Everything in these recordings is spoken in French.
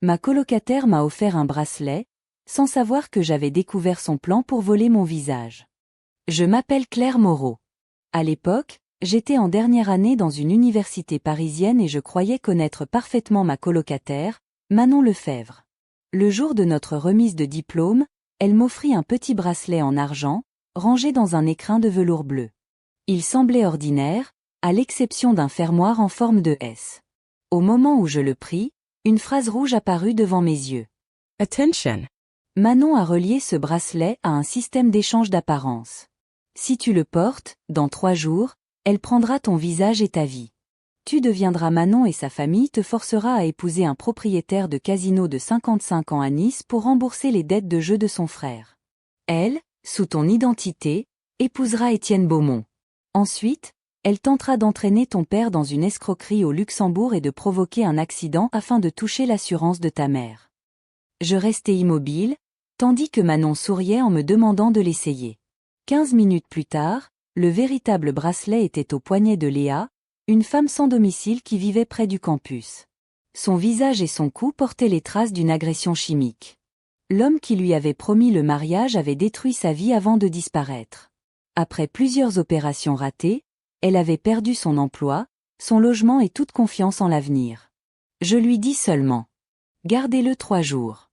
Ma colocataire m'a offert un bracelet, sans savoir que j'avais découvert son plan pour voler mon visage. Je m'appelle Claire Moreau. À l'époque, j'étais en dernière année dans une université parisienne et je croyais connaître parfaitement ma colocataire, Manon Lefebvre. Le jour de notre remise de diplôme, elle m'offrit un petit bracelet en argent, rangé dans un écrin de velours bleu. Il semblait ordinaire, à l'exception d'un fermoir en forme de S. Au moment où je le pris, une phrase rouge apparut devant mes yeux. Attention. Manon a relié ce bracelet à un système d'échange d'apparence. Si tu le portes, dans 3 jours, elle prendra ton visage et ta vie. Tu deviendras Manon et sa famille te forcera à épouser un propriétaire de casino de 55 ans à Nice pour rembourser les dettes de jeu de son frère. Elle, sous ton identité, épousera Étienne Beaumont. Ensuite, elle tentera d'entraîner ton père dans une escroquerie au Luxembourg et de provoquer un accident afin de toucher l'assurance de ta mère. Je restais immobile, tandis que Manon souriait en me demandant de l'essayer. 15 minutes plus tard, le véritable bracelet était au poignet de Léa, une femme sans domicile qui vivait près du campus. Son visage et son cou portaient les traces d'une agression chimique. L'homme qui lui avait promis le mariage avait détruit sa vie avant de disparaître. Après plusieurs opérations ratées, elle avait perdu son emploi, son logement et toute confiance en l'avenir. Je lui dis seulement: gardez-le 3 jours.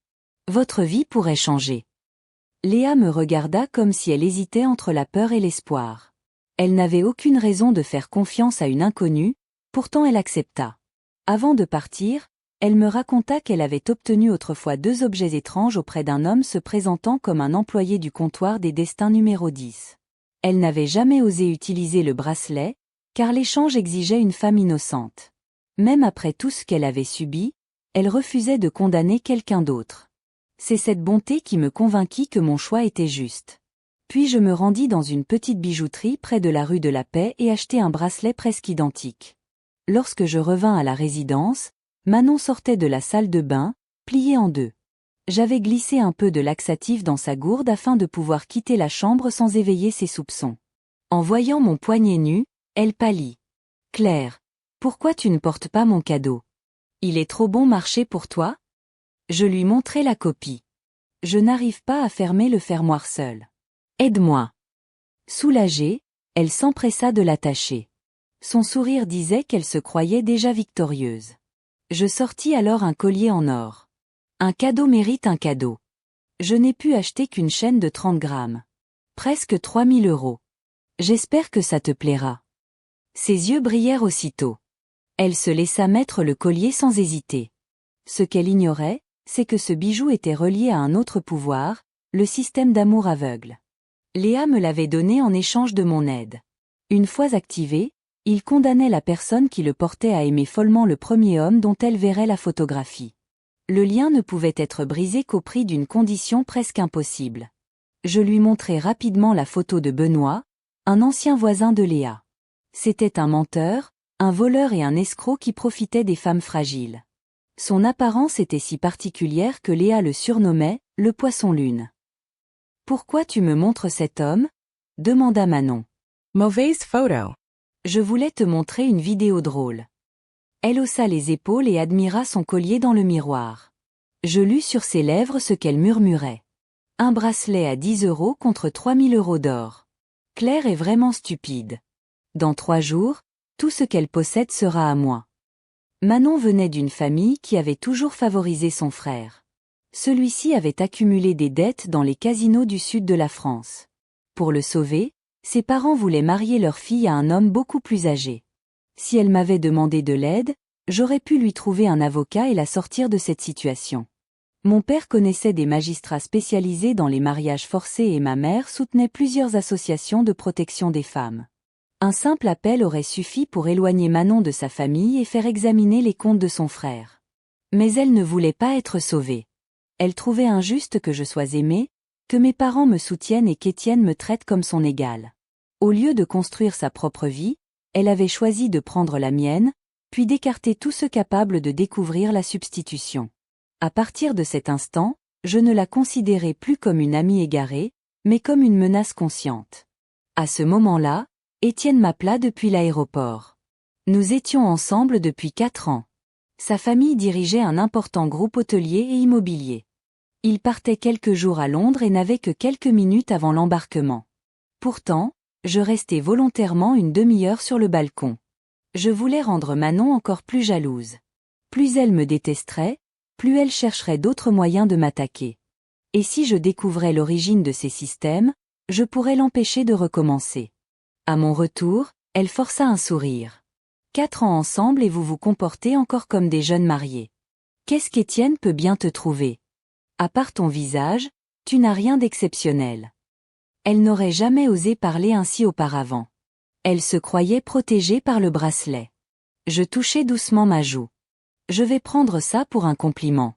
Votre vie pourrait changer. Léa me regarda comme si elle hésitait entre la peur et l'espoir. Elle n'avait aucune raison de faire confiance à une inconnue, pourtant elle accepta. Avant de partir, elle me raconta qu'elle avait obtenu autrefois 2 objets étranges auprès d'un homme se présentant comme un employé du comptoir des destins numéro 10. Elle n'avait jamais osé utiliser le bracelet, car l'échange exigeait une femme innocente. Même après tout ce qu'elle avait subi, elle refusait de condamner quelqu'un d'autre. C'est cette bonté qui me convainquit que mon choix était juste. Puis je me rendis dans une petite bijouterie près de la rue de la Paix et achetai un bracelet presque identique. Lorsque je revins à la résidence, Manon sortait de la salle de bain, pliée en 2. J'avais glissé un peu de laxatif dans sa gourde afin de pouvoir quitter la chambre sans éveiller ses soupçons. En voyant mon poignet nu, elle pâlit. « Claire, pourquoi tu ne portes pas mon cadeau? Il est trop bon marché pour toi ?» Je lui montrai la copie. « Je n'arrive pas à fermer le fermoir seul. Aide-moi. » Soulagée, elle s'empressa de l'attacher. Son sourire disait qu'elle se croyait déjà victorieuse. Je sortis alors un collier en or. Un cadeau mérite un cadeau. Je n'ai pu acheter qu'une chaîne de 30 grammes. Presque 3000 €. J'espère que ça te plaira. Ses yeux brillèrent aussitôt. Elle se laissa mettre le collier sans hésiter. Ce qu'elle ignorait, c'est que ce bijou était relié à un autre pouvoir, le système d'amour aveugle. Léa me l'avait donné en échange de mon aide. Une fois activé, il condamnait la personne qui le portait à aimer follement le premier homme dont elle verrait la photographie. Le lien ne pouvait être brisé qu'au prix d'une condition presque impossible. Je lui montrai rapidement la photo de Benoît, un ancien voisin de Léa. C'était un menteur, un voleur et un escroc qui profitait des femmes fragiles. Son apparence était si particulière que Léa le surnommait « le poisson-lune ». « Pourquoi tu me montres cet homme ?» demanda Manon. Mauvaise photo. Je voulais te montrer une vidéo drôle. Elle haussa les épaules et admira son collier dans le miroir. Je lus sur ses lèvres ce qu'elle murmurait. Un bracelet à 10 € contre 3000 € d'or. Claire est vraiment stupide. Dans 3 jours, tout ce qu'elle possède sera à moi. Manon venait d'une famille qui avait toujours favorisé son frère. Celui-ci avait accumulé des dettes dans les casinos du sud de la France. Pour le sauver, ses parents voulaient marier leur fille à un homme beaucoup plus âgé. Si elle m'avait demandé de l'aide, j'aurais pu lui trouver un avocat et la sortir de cette situation. Mon père connaissait des magistrats spécialisés dans les mariages forcés et ma mère soutenait plusieurs associations de protection des femmes. Un simple appel aurait suffi pour éloigner Manon de sa famille et faire examiner les comptes de son frère. Mais elle ne voulait pas être sauvée. Elle trouvait injuste que je sois aimée, que mes parents me soutiennent et qu'Étienne me traite comme son égal. Au lieu de construire sa propre vie, elle avait choisi de prendre la mienne, puis d'écarter tous ceux capables de découvrir la substitution. À partir de cet instant, je ne la considérais plus comme une amie égarée, mais comme une menace consciente. À ce moment-là, Étienne m'appela depuis l'aéroport. Nous étions ensemble depuis 4 ans. Sa famille dirigeait un important groupe hôtelier et immobilier. Il partait quelques jours à Londres et n'avait que quelques minutes avant l'embarquement. Pourtant, je restais volontairement une demi-heure sur le balcon. Je voulais rendre Manon encore plus jalouse. Plus elle me détesterait, plus elle chercherait d'autres moyens de m'attaquer. Et si je découvrais l'origine de ces systèmes, je pourrais l'empêcher de recommencer. À mon retour, elle força un sourire. 4 ans ensemble et vous vous comportez encore comme des jeunes mariés. Qu'est-ce qu'Étienne peut bien te trouver? À part ton visage, tu n'as rien d'exceptionnel. Elle n'aurait jamais osé parler ainsi auparavant. Elle se croyait protégée par le bracelet. Je touchai doucement ma joue. Je vais prendre ça pour un compliment.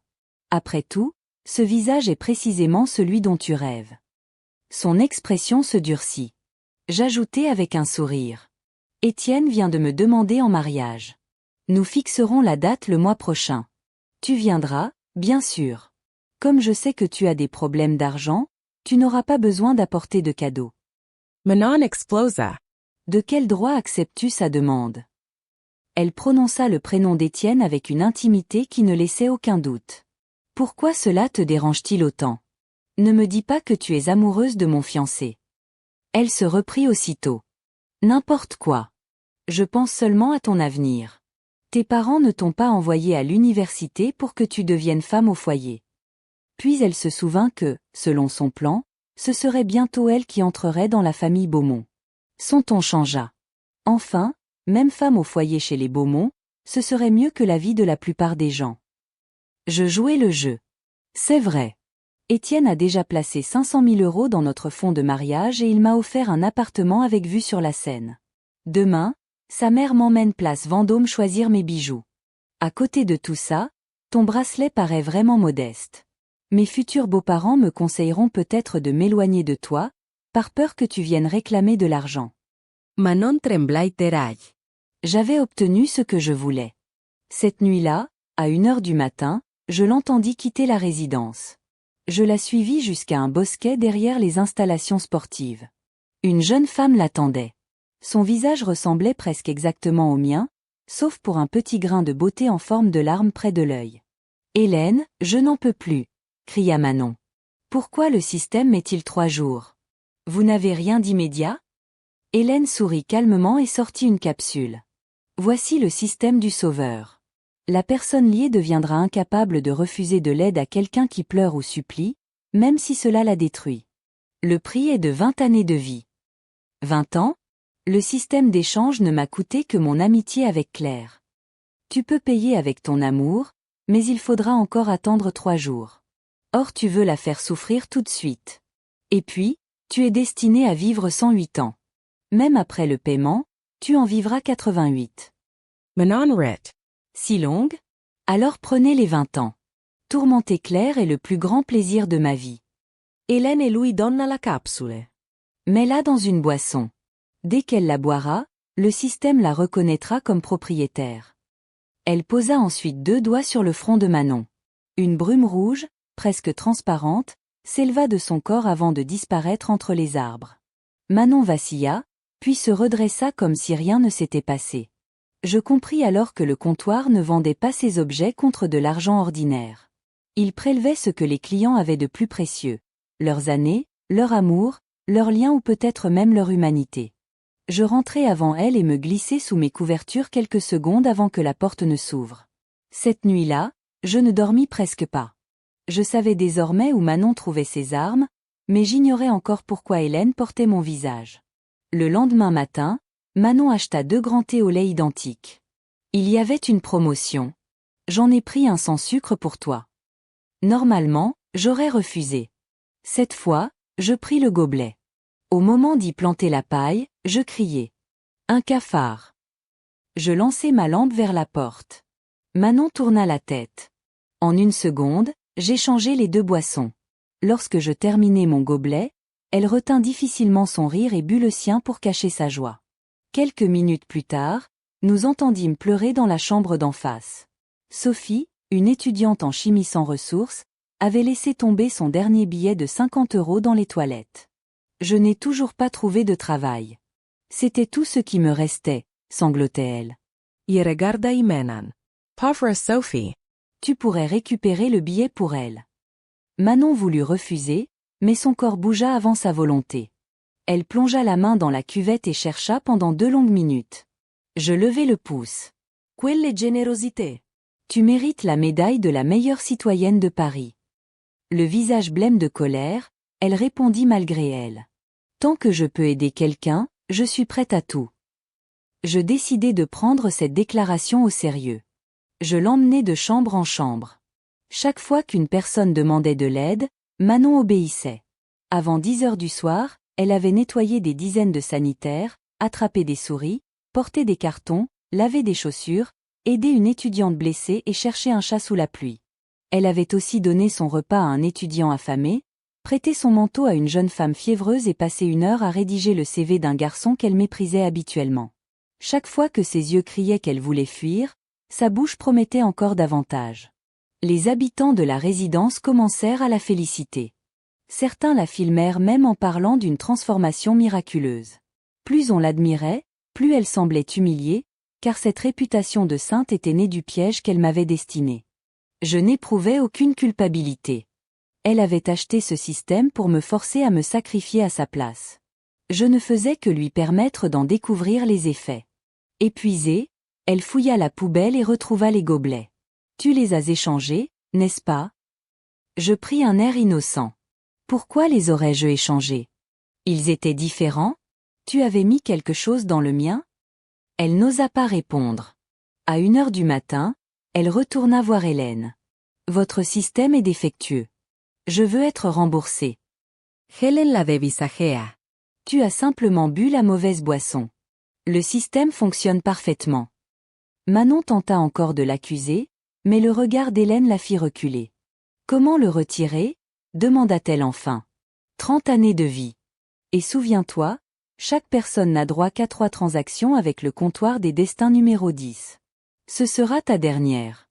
Après tout, ce visage est précisément celui dont tu rêves. Son expression se durcit. J'ajoutai avec un sourire. Étienne vient de me demander en mariage. Nous fixerons la date le mois prochain. Tu viendras, bien sûr. Comme je sais que tu as des problèmes d'argent, tu n'auras pas besoin d'apporter de cadeaux. Manon explosa. De quel droit acceptes-tu sa demande? Elle prononça le prénom d'Étienne avec une intimité qui ne laissait aucun doute. Pourquoi cela te dérange-t-il autant? Ne me dis pas que tu es amoureuse de mon fiancé. Elle se reprit aussitôt. N'importe quoi. Je pense seulement à ton avenir. Tes parents ne t'ont pas envoyé à l'université pour que tu deviennes femme au foyer. Puis elle se souvint que, selon son plan, ce serait bientôt elle qui entrerait dans la famille Beaumont. Son ton changea. Enfin, même femme au foyer chez les Beaumont, ce serait mieux que la vie de la plupart des gens. Je jouais le jeu. C'est vrai. Étienne a déjà placé 500 000 € dans notre fonds de mariage et il m'a offert un appartement avec vue sur la Seine. Demain, sa mère m'emmène place Vendôme choisir mes bijoux. À côté de tout ça, ton bracelet paraît vraiment modeste. Mes futurs beaux-parents me conseilleront peut-être de m'éloigner de toi, par peur que tu viennes réclamer de l'argent. Manon tremblai terai. J'avais obtenu ce que je voulais. Cette nuit-là, à 1 heure du matin, je l'entendis quitter la résidence. Je la suivis jusqu'à un bosquet derrière les installations sportives. Une jeune femme l'attendait. Son visage ressemblait presque exactement au mien, sauf pour un petit grain de beauté en forme de larme près de l'œil. « Hélène, je n'en peux plus !» cria Manon. « Pourquoi le système met-il 3 jours? Vous n'avez rien d'immédiat ?» Hélène sourit calmement et sortit une capsule. « Voici le système du sauveur. La personne liée deviendra incapable de refuser de l'aide à quelqu'un qui pleure ou supplie, même si cela la détruit. Le prix est de 20 années de vie. 20 ans? Le système d'échange ne m'a coûté que mon amitié avec Claire. Tu peux payer avec ton amour, mais il faudra encore attendre 3 jours. Or tu veux la faire souffrir tout de suite. Et puis, tu es destiné à vivre 108 ans. Même après le paiement, tu en vivras 88. Manon rit. Si longue? Alors prenez les 20 ans. Tourmenter Claire est le plus grand plaisir de ma vie. Hélène et lui donna la capsule. Mets-la dans une boisson. Dès qu'elle la boira, le système la reconnaîtra comme propriétaire. Elle posa ensuite 2 doigts sur le front de Manon. Une brume rouge, presque transparente, s'éleva de son corps avant de disparaître entre les arbres. Manon vacilla, puis se redressa comme si rien ne s'était passé. Je compris alors que le comptoir ne vendait pas ces objets contre de l'argent ordinaire. Il prélevait ce que les clients avaient de plus précieux. Leurs années, leur amour, leurs liens ou peut-être même leur humanité. Je rentrai avant elle et me glissai sous mes couvertures quelques secondes avant que la porte ne s'ouvre. Cette nuit-là, je ne dormis presque pas. Je savais désormais où Manon trouvait ses armes, mais j'ignorais encore pourquoi Hélène portait mon visage. Le lendemain matin, Manon acheta 2 grands thés au lait identiques. Il y avait une promotion. J'en ai pris un sans sucre pour toi. Normalement, j'aurais refusé. Cette fois, je pris le gobelet. Au moment d'y planter la paille, je criai. Un cafard. Je lançai ma lampe vers la porte. Manon tourna la tête. En 1 seconde, j'échangeai les 2 boissons. Lorsque je terminai mon gobelet, elle retint difficilement son rire et but le sien pour cacher sa joie. Quelques minutes plus tard, nous entendîmes pleurer dans la chambre d'en face. Sophie, une étudiante en chimie sans ressources, avait laissé tomber son dernier billet de 50 € dans les toilettes. Je n'ai toujours pas trouvé de travail. C'était tout ce qui me restait, sanglotait-elle. Y regardai Manon. Pauvre Sophie. Tu pourrais récupérer le billet pour elle. Manon voulut refuser, mais son corps bougea avant sa volonté. Elle plongea la main dans la cuvette et chercha pendant 2 longues minutes. Je levai le pouce. Quelle générosité. Tu mérites la médaille de la meilleure citoyenne de Paris. Le visage blême de colère, elle répondit malgré elle. Tant que je peux aider quelqu'un, je suis prête à tout. Je décidai de prendre cette déclaration au sérieux. Je l'emmenai de chambre en chambre. Chaque fois qu'une personne demandait de l'aide, Manon obéissait. Avant 10 heures du soir, elle avait nettoyé des dizaines de sanitaires, attrapé des souris, porté des cartons, lavé des chaussures, aidé une étudiante blessée et cherché un chat sous la pluie. Elle avait aussi donné son repas à un étudiant affamé, prêté son manteau à une jeune femme fiévreuse et passé 1 heure à rédiger le CV d'un garçon qu'elle méprisait habituellement. Chaque fois que ses yeux criaient qu'elle voulait fuir, sa bouche promettait encore davantage. Les habitants de la résidence commencèrent à la féliciter. Certains la filmèrent même en parlant d'une transformation miraculeuse. Plus on l'admirait, plus elle semblait humiliée, car cette réputation de sainte était née du piège qu'elle m'avait destiné. Je n'éprouvais aucune culpabilité. Elle avait acheté ce système pour me forcer à me sacrifier à sa place. Je ne faisais que lui permettre d'en découvrir les effets. Épuisée, elle fouilla la poubelle et retrouva les gobelets. Tu les as échangés, n'est-ce pas? Je pris un air innocent. Pourquoi les aurais-je échangés? Ils étaient différents? Tu avais mis quelque chose dans le mien? Elle n'osa pas répondre. À 1 heure du matin, elle retourna voir Hélène. Votre système est défectueux. Je veux être remboursée. Helen la visagea. Tu as simplement bu la mauvaise boisson. Le système fonctionne parfaitement. Manon tenta encore de l'accuser, mais le regard d'Hélène la fit reculer. Comment le retirer? Demanda-t-elle enfin. 30 années de vie. Et souviens-toi, chaque personne n'a droit qu'à 3 transactions avec le comptoir des destins numéro 10. Ce sera ta dernière.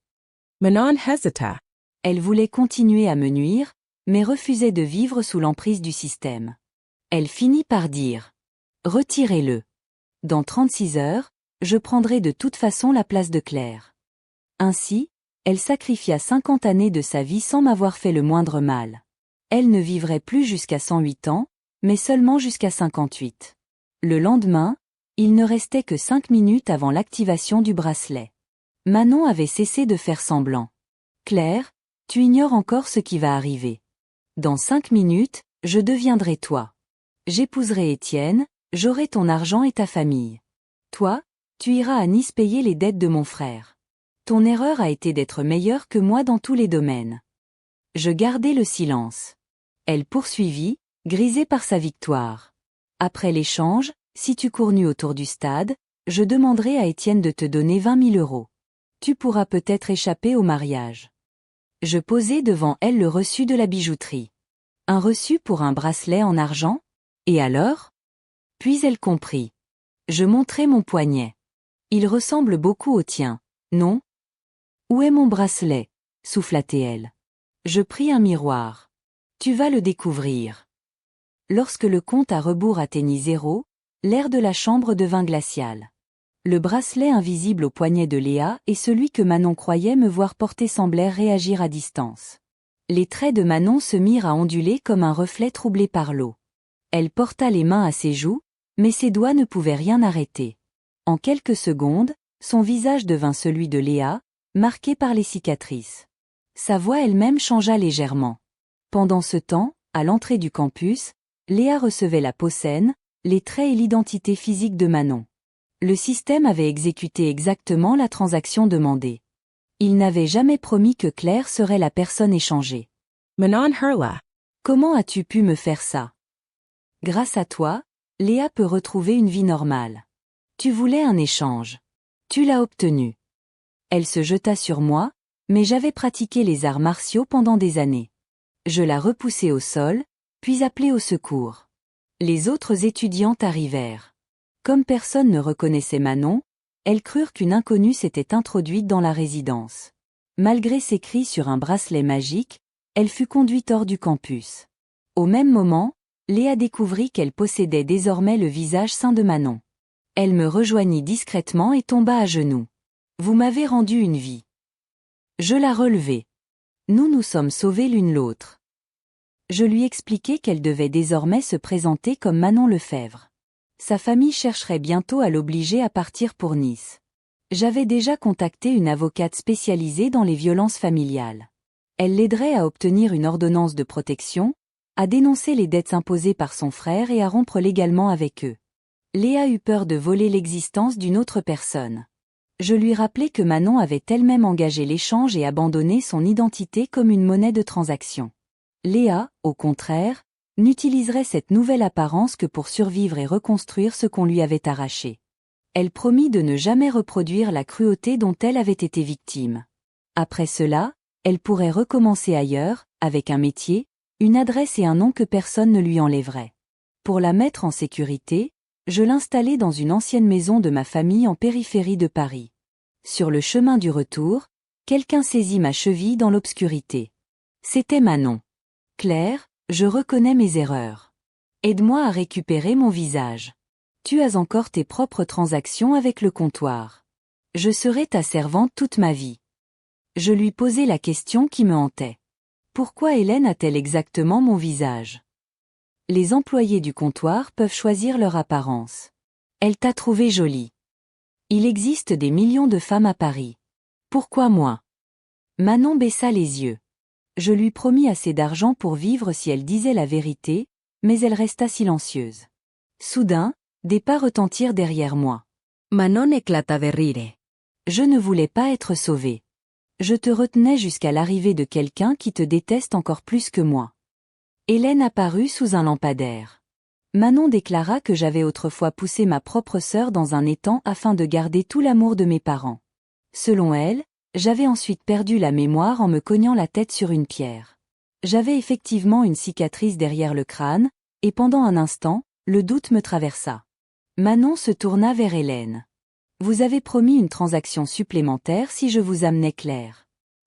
Manon hesita. Elle voulait continuer à me nuire, mais refusait de vivre sous l'emprise du système. Elle finit par dire. Retirez-le. Dans 36 heures, je prendrai de toute façon la place de Claire. Ainsi, elle sacrifia 50 années de sa vie sans m'avoir fait le moindre mal. Elle ne vivrait plus jusqu'à 108 ans, mais seulement jusqu'à 58. Le lendemain, il ne restait que 5 minutes avant l'activation du bracelet. Manon avait cessé de faire semblant. Claire, tu ignores encore ce qui va arriver. Dans 5 minutes, je deviendrai toi. J'épouserai Étienne, j'aurai ton argent et ta famille. Toi, tu iras à Nice payer les dettes de mon frère. Ton erreur a été d'être meilleure que moi dans tous les domaines. Je gardai le silence. Elle poursuivit, grisée par sa victoire. Après l'échange, si tu cours nu autour du stade, je demanderai à Étienne de te donner 20 000 euros. Tu pourras peut-être échapper au mariage. Je posai devant elle le reçu de la bijouterie. Un reçu pour un bracelet en argent? Et alors? Puis elle comprit. Je montrai mon poignet. Il ressemble beaucoup au tien, non? Où est mon bracelet? Souffla-t-elle. Je pris un miroir. Tu vas le découvrir. Lorsque le compte à rebours atteignit 0, l'air de la chambre devint glacial. Le bracelet invisible au poignet de Léa et celui que Manon croyait me voir porter semblèrent réagir à distance. Les traits de Manon se mirent à onduler comme un reflet troublé par l'eau. Elle porta les mains à ses joues, mais ses doigts ne pouvaient rien arrêter. En quelques secondes, son visage devint celui de Léa, marqué par les cicatrices. Sa voix elle-même changea légèrement. Pendant ce temps, à l'entrée du campus, Léa recevait la peau saine, les traits et l'identité physique de Manon. Le système avait exécuté exactement la transaction demandée. Il n'avait jamais promis que Claire serait la personne échangée. Manon hurla. Comment as-tu pu me faire ça? Grâce à toi, Léa peut retrouver une vie normale. Tu voulais un échange. Tu l'as obtenu. Elle se jeta sur moi, mais j'avais pratiqué les arts martiaux pendant des années. Je la repoussai au sol, puis appelai au secours. Les autres étudiantes arrivèrent. Comme personne ne reconnaissait Manon, elles crurent qu'une inconnue s'était introduite dans la résidence. Malgré ses cris sur un bracelet magique, elle fut conduite hors du campus. Au même moment, Léa découvrit qu'elle possédait désormais le visage sain de Manon. Elle me rejoignit discrètement et tomba à genoux. Vous m'avez rendu une vie. Je la relevai. Nous nous sommes sauvés l'une l'autre. Je lui expliquai qu'elle devait désormais se présenter comme Manon Lefèvre. Sa famille chercherait bientôt à l'obliger à partir pour Nice. J'avais déjà contacté une avocate spécialisée dans les violences familiales. Elle l'aiderait à obtenir une ordonnance de protection, à dénoncer les dettes imposées par son frère et à rompre légalement avec eux. Léa eut peur de voler l'existence d'une autre personne. Je lui rappelai que Manon avait elle-même engagé l'échange et abandonné son identité comme une monnaie de transaction. Léa, au contraire, n'utiliserait cette nouvelle apparence que pour survivre et reconstruire ce qu'on lui avait arraché. Elle promit de ne jamais reproduire la cruauté dont elle avait été victime. Après cela, elle pourrait recommencer ailleurs, avec un métier, une adresse et un nom que personne ne lui enlèverait. Pour la mettre en sécurité, je l'installai dans une ancienne maison de ma famille en périphérie de Paris. Sur le chemin du retour, quelqu'un saisit ma cheville dans l'obscurité. C'était Manon. Claire, je reconnais mes erreurs. Aide-moi à récupérer mon visage. Tu as encore tes propres transactions avec le comptoir. Je serai ta servante toute ma vie. Je lui posai la question qui me hantait. Pourquoi Hélène a-t-elle exactement mon visage? Les employés du comptoir peuvent choisir leur apparence. Elle t'a trouvé jolie. Il existe des millions de femmes à Paris. Pourquoi moi? Manon baissa les yeux. Je lui promis assez d'argent pour vivre si elle disait la vérité, mais elle resta silencieuse. Soudain, des pas retentirent derrière moi. Manon éclata de rire. Je ne voulais pas être sauvée. Je te retenais jusqu'à l'arrivée de quelqu'un qui te déteste encore plus que moi. Hélène apparut sous un lampadaire. Manon déclara que j'avais autrefois poussé ma propre sœur dans un étang afin de garder tout l'amour de mes parents. Selon elle, j'avais ensuite perdu la mémoire en me cognant la tête sur une pierre. J'avais effectivement une cicatrice derrière le crâne, et pendant un instant, le doute me traversa. Manon se tourna vers Hélène. Vous avez promis une transaction supplémentaire si je vous amenais Claire.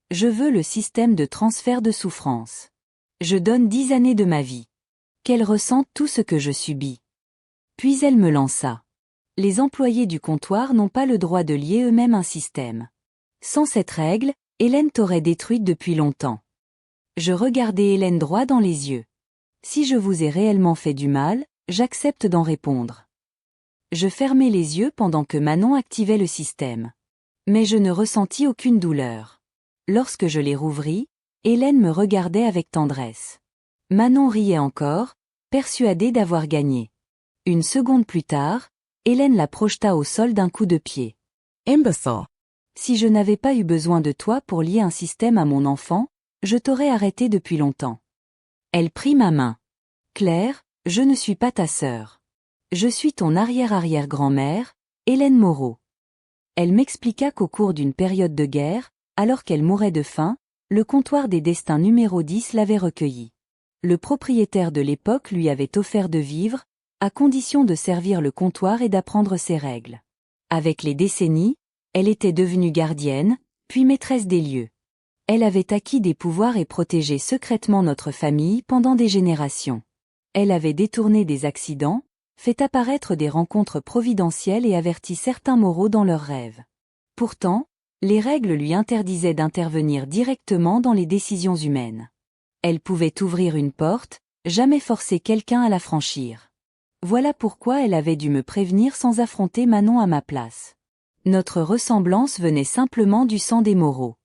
Je veux le système de transfert de souffrance. Je donne 10 années de ma vie. Qu'elle ressente tout ce que je subis. Puis elle me lança. Les employés du comptoir n'ont pas le droit de lier eux-mêmes un système. Sans cette règle, Hélène t'aurait détruite depuis longtemps. Je regardai Hélène droit dans les yeux. Si je vous ai réellement fait du mal, j'accepte d'en répondre. Je fermai les yeux pendant que Manon activait le système. Mais je ne ressentis aucune douleur. Lorsque je les rouvris, Hélène me regardait avec tendresse. Manon riait encore, persuadée d'avoir gagné. Une seconde plus tard, Hélène la projeta au sol d'un coup de pied. Imbécile. Si je n'avais pas eu besoin de toi pour lier un système à mon enfant, je t'aurais arrêté depuis longtemps. Elle prit ma main. Claire, je ne suis pas ta sœur. Je suis ton arrière-arrière-grand-mère, Hélène Moreau. Elle m'expliqua qu'au cours d'une période de guerre, alors qu'elle mourait de faim, le comptoir des destins numéro 10 l'avait recueillie. Le propriétaire de l'époque lui avait offert de vivre, à condition de servir le comptoir et d'apprendre ses règles. Avec les décennies, elle était devenue gardienne, puis maîtresse des lieux. Elle avait acquis des pouvoirs et protégé secrètement notre famille pendant des générations. Elle avait détourné des accidents, fait apparaître des rencontres providentielles et averti certains moraux dans leurs rêves. Pourtant, les règles lui interdisaient d'intervenir directement dans les décisions humaines. Elle pouvait ouvrir une porte, jamais forcer quelqu'un à la franchir. Voilà pourquoi elle avait dû me prévenir sans affronter Manon à ma place. Notre ressemblance venait simplement du sang des Moreau.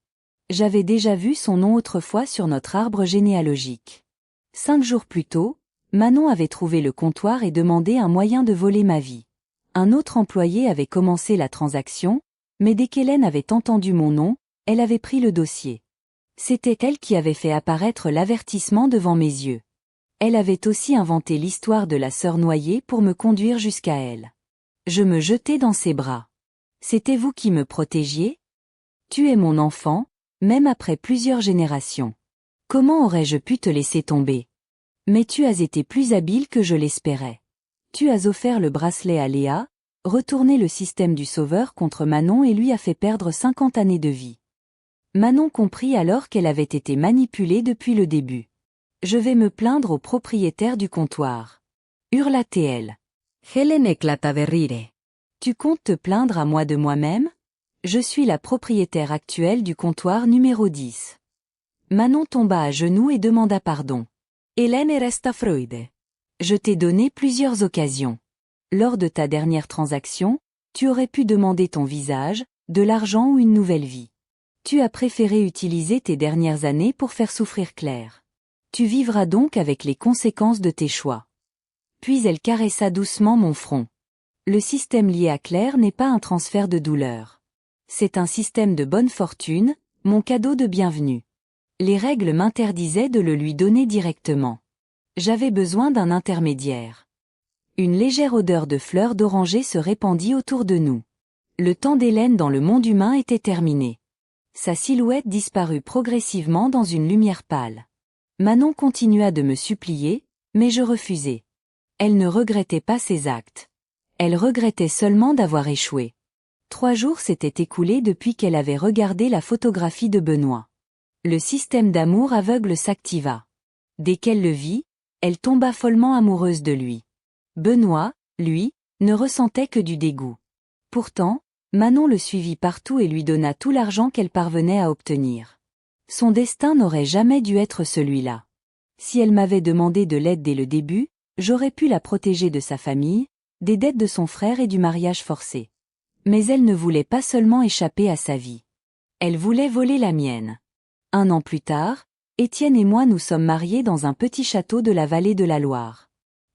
J'avais déjà vu son nom autrefois sur notre arbre généalogique. 5 jours plus tôt, Manon avait trouvé le comptoir et demandé un moyen de voler ma vie. Un autre employé avait commencé la transaction, mais dès qu'Hélène avait entendu mon nom, elle avait pris le dossier. C'était elle qui avait fait apparaître l'avertissement devant mes yeux. Elle avait aussi inventé l'histoire de la sœur noyée pour me conduire jusqu'à elle. Je me jetai dans ses bras. C'était vous qui me protégiez? Tu es mon enfant, même après plusieurs générations. Comment aurais-je pu te laisser tomber? Mais tu as été plus habile que je l'espérais. Tu as offert le bracelet à Léa, retourné le système du sauveur contre Manon et lui a fait perdre 50 années de vie. Manon comprit alors qu'elle avait été manipulée depuis le début. Je vais me plaindre au propriétaire du comptoir. Hurla-t-elle. Hélène éclata de rire. Tu comptes te plaindre à moi de moi-même? Je suis la propriétaire actuelle du comptoir numéro 10. Manon tomba à genoux et demanda pardon. Hélène resta froide. Je t'ai donné plusieurs occasions. Lors de ta dernière transaction, tu aurais pu demander ton visage, de l'argent ou une nouvelle vie. Tu as préféré utiliser tes dernières années pour faire souffrir Claire. Tu vivras donc avec les conséquences de tes choix. Puis elle caressa doucement mon front. Le système lié à Claire n'est pas un transfert de douleur. C'est un système de bonne fortune, mon cadeau de bienvenue. Les règles m'interdisaient de le lui donner directement. J'avais besoin d'un intermédiaire. Une légère odeur de fleurs d'oranger se répandit autour de nous. Le temps d'Hélène dans le monde humain était terminé. Sa silhouette disparut progressivement dans une lumière pâle. Manon continua de me supplier, mais je refusai. Elle ne regrettait pas ses actes. Elle regrettait seulement d'avoir échoué. 3 jours s'étaient écoulés depuis qu'elle avait regardé la photographie de Benoît. Le système d'amour aveugle s'activa. Dès qu'elle le vit, elle tomba follement amoureuse de lui. Benoît, lui, ne ressentait que du dégoût. Pourtant, Manon le suivit partout et lui donna tout l'argent qu'elle parvenait à obtenir. Son destin n'aurait jamais dû être celui-là. Si elle m'avait demandé de l'aide dès le début, j'aurais pu la protéger de sa famille, des dettes de son frère et du mariage forcé. Mais elle ne voulait pas seulement échapper à sa vie. Elle voulait voler la mienne. 1 an plus tard, Étienne et moi nous sommes mariés dans un petit château de la vallée de la Loire.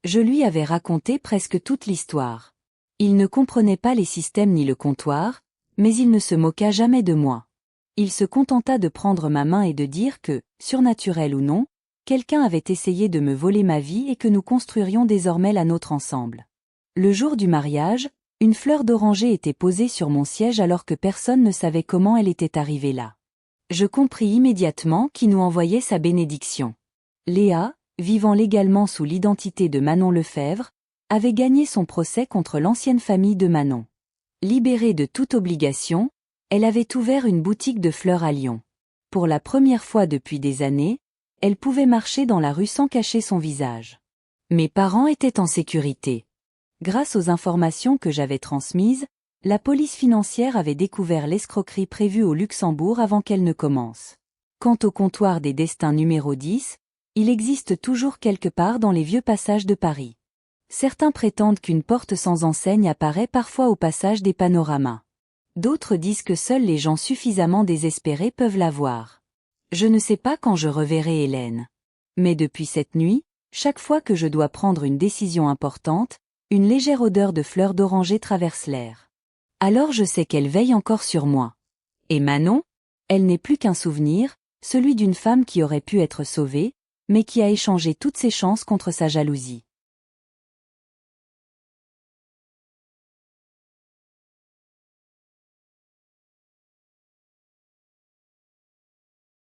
Je lui avais raconté presque toute l'histoire. Il ne comprenait pas les systèmes ni le comptoir, mais il ne se moqua jamais de moi. Il se contenta de prendre ma main et de dire que, surnaturel ou non, quelqu'un avait essayé de me voler ma vie et que nous construirions désormais la nôtre ensemble. Le jour du mariage, une fleur d'oranger était posée sur mon siège alors que personne ne savait comment elle était arrivée là. Je compris immédiatement qui nous envoyait sa bénédiction. Léa, vivant légalement sous l'identité de Manon Lefebvre, avait gagné son procès contre l'ancienne famille de Manon. Libérée de toute obligation, elle avait ouvert une boutique de fleurs à Lyon. Pour la première fois depuis des années, elle pouvait marcher dans la rue sans cacher son visage. Mes parents étaient en sécurité. Grâce aux informations que j'avais transmises, la police financière avait découvert l'escroquerie prévue au Luxembourg avant qu'elle ne commence. Quant au comptoir des destins numéro 10, il existe toujours quelque part dans les vieux passages de Paris. Certains prétendent qu'une porte sans enseigne apparaît parfois au passage des panoramas. D'autres disent que seuls les gens suffisamment désespérés peuvent la voir. Je ne sais pas quand je reverrai Hélène. Mais depuis cette nuit, chaque fois que je dois prendre une décision importante, une légère odeur de fleurs d'oranger traverse l'air. Alors je sais qu'elle veille encore sur moi. Et Manon? Elle n'est plus qu'un souvenir, celui d'une femme qui aurait pu être sauvée, mais qui a échangé toutes ses chances contre sa jalousie.